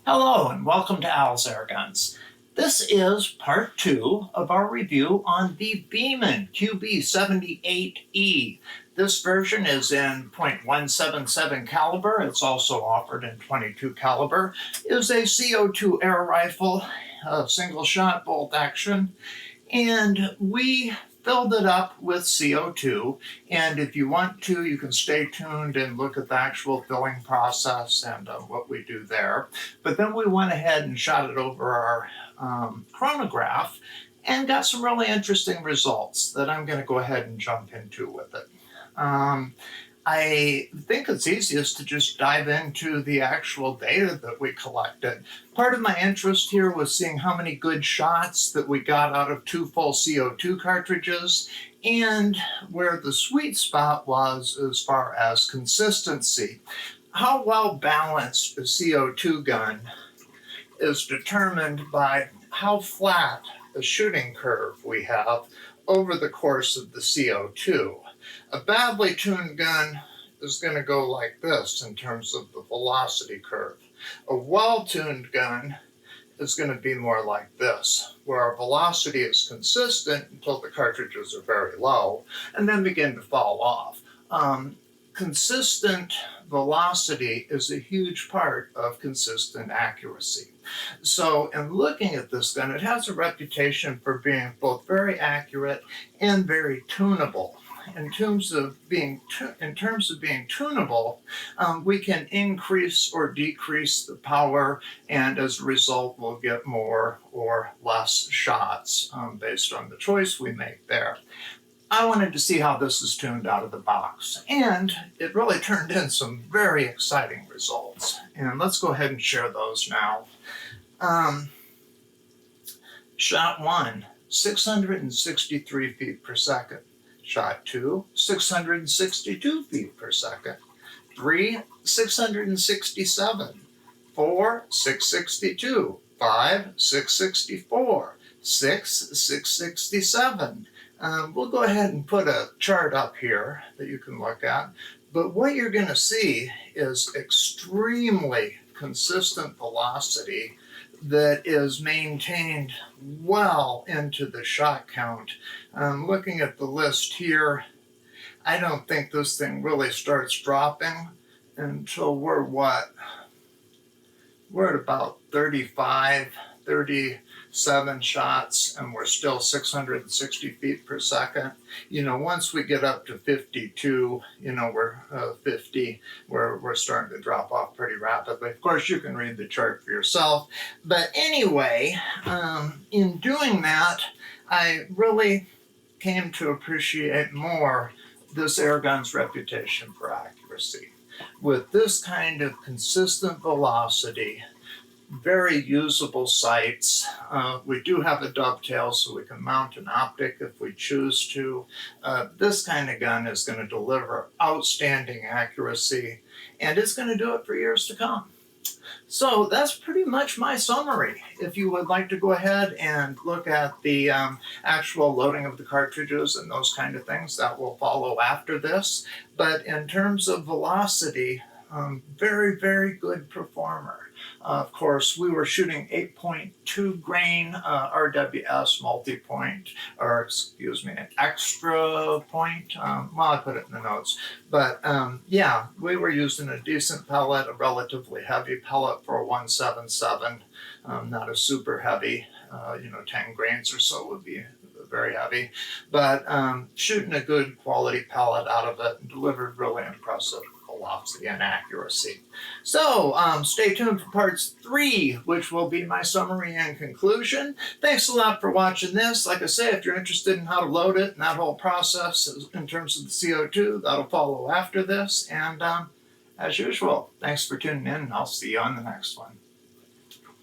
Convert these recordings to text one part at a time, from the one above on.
Hello and welcome to Owl's Air Guns. This is part 2 of our review on the Beeman QB78E. This version is in .177 caliber. It's also offered in .22 caliber. It is a CO2 air rifle, single shot bolt action, and we filled it up with CO2, and if you want to, you can stay tuned and look at the actual filling process and what we do there. But then we went ahead and shot it over our chronograph and got some really interesting results that I'm going to go ahead and jump into with it. I think it's easiest to just dive into the actual data that we collected. Part of my interest here was seeing how many good shots that we got out of 2 full CO2 cartridges and where the sweet spot was as far as consistency. How well balanced a CO2 gun is determined by how flat a shooting curve we have over the course of the CO2. A badly tuned gun is going to go like this in terms of the velocity curve. A well-tuned gun is going to be more like this, where our velocity is consistent until the cartridges are very low and then begin to fall off. Consistent velocity is a huge part of consistent accuracy. So in looking at this gun, it has a reputation for being both very accurate and very tunable. In terms of being tunable, we can increase or decrease the power, and as a result, we'll get more or less shots based on the choice we make there. I wanted to see how this is tuned out of the box, and it really turned in some very exciting results. And let's go ahead and share those now. Shot 1, 663 feet per second. Shot 2, 662 feet per second. 3, 667. 4, 662. 5, 664. 6, 667. We'll go ahead and put a chart up here that you can look at. But what you're going to see is extremely consistent velocity that is maintained well into the shot count. Looking at the list here, I don't think this thing really starts dropping until we're at about 35, 37 shots, and we're still 660 feet per second. Once we get up to 52, we're 50, we're starting to drop off pretty rapidly. Of course, you can read the chart for yourself. But anyway, in doing that, I really came to appreciate more this airgun's reputation for accuracy. With this kind of consistent velocity, very usable sights. We do have a dovetail so we can mount an optic if we choose to. This kind of gun is going to deliver outstanding accuracy, and it's going to do it for years to come. So that's pretty much my summary. If you would like to go ahead and look at the actual loading of the cartridges and those kind of things, that will follow after this. But in terms of velocity, very, very good performer. Of course, we were shooting 8.2 grain RWS multi-point, or excuse me, an extra point. I put it in the notes. But yeah, we were using a decent pellet, a relatively heavy pellet for a 177, not a super heavy, 10 grains or so would be very heavy. But shooting a good quality pellet out of it and delivered really impressive velocity and accuracy. So stay tuned for parts 3, which will be my summary and conclusion. Thanks a lot for watching this. Like I say, if you're interested in how to load it and that whole process in terms of the CO2, that'll follow after this. And as usual, thanks for tuning in, and I'll see you on the next one.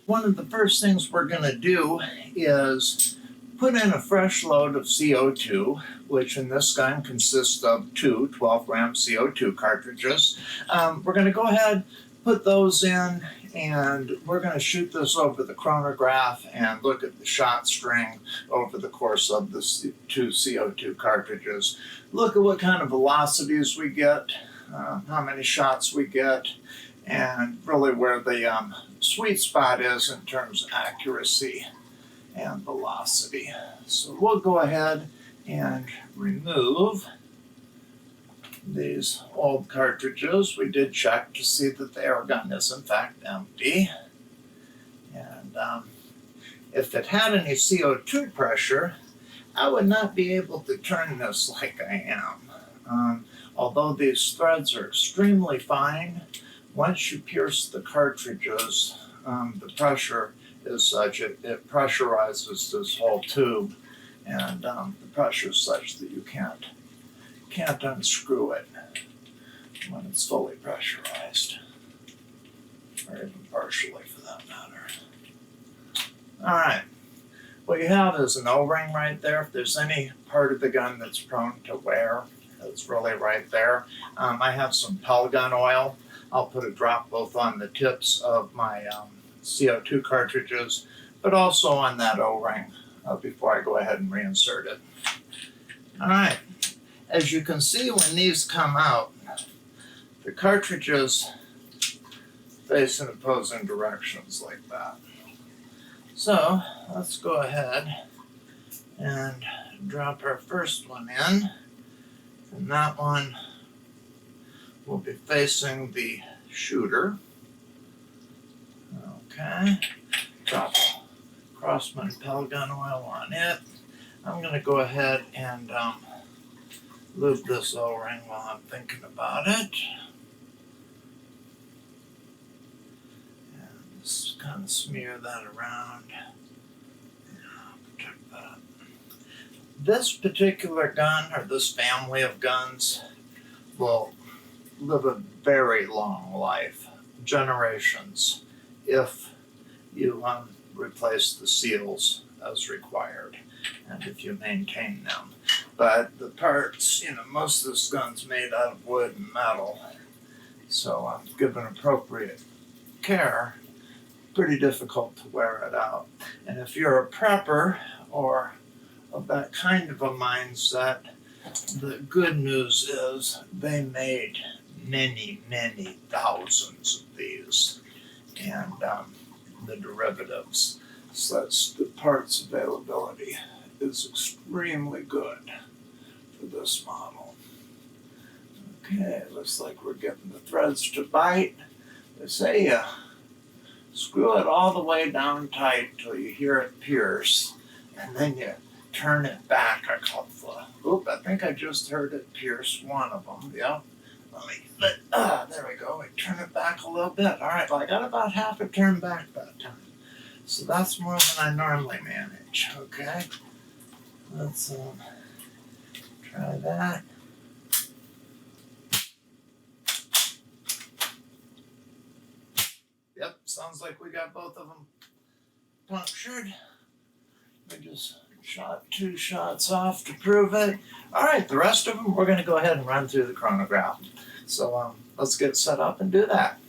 One of the first things we're going to do is put in a fresh load of CO2, which in this gun consists of 2 12-gram CO2 cartridges. We're going to go ahead, put those in, and we're going to shoot this over the chronograph and look at the shot string over the course of the 2 CO2 cartridges. Look at what kind of velocities we get, how many shots we get, and really where the sweet spot is in terms of accuracy and velocity. So we'll go ahead and remove these old cartridges. We did check to see that the air gun is in fact empty. And if it had any CO2 pressure, I would not be able to turn this like I am. Although these threads are extremely fine, once you pierce the cartridges, the pressure is such, it pressurizes this whole tube, and the pressure is such that you can't unscrew it when it's fully pressurized, or even partially for that matter. All right, what you have is an O-ring right there. If there's any part of the gun that's prone to wear, it's really right there. I have some Pelgon oil. I'll put a drop both on the tips of my CO2 cartridges, but also on that O-ring before I go ahead and reinsert it. All right, as you can see, when these come out, the cartridges face in opposing directions like that. So let's go ahead and drop our first one in, and that one will be facing the shooter. Okay, drop Crossman Pelgon oil on it. I'm going to go ahead and lube this O-ring while I'm thinking about it. And just kind of smear that around. Protect that. This particular gun, or this family of guns, will live a very long life, generations, if you replace the seals as required and if you maintain them. But the parts, most of this gun's made out of wood and metal, so given appropriate care, pretty difficult to wear it out. And if you're a prepper or of that kind of a mindset, the good news is they made many, many thousands of these, and the derivatives, such the parts availability is extremely good for this model. Okay, looks like we're getting the threads to bite. They say screw it all the way down tight till you hear it pierce, and then you turn it back a couple of, I think I just heard it pierce one of them. Yep. There we go. We turn it back a little bit. All right, well, I got about half a turn back that time. So that's more than I normally manage. Okay. Let's try that. Yep, sounds like we got both of them punctured. We just shot 2 shots off to prove it. All right, the rest of them we're going to go ahead and run through the chronograph. So let's get set up and do that.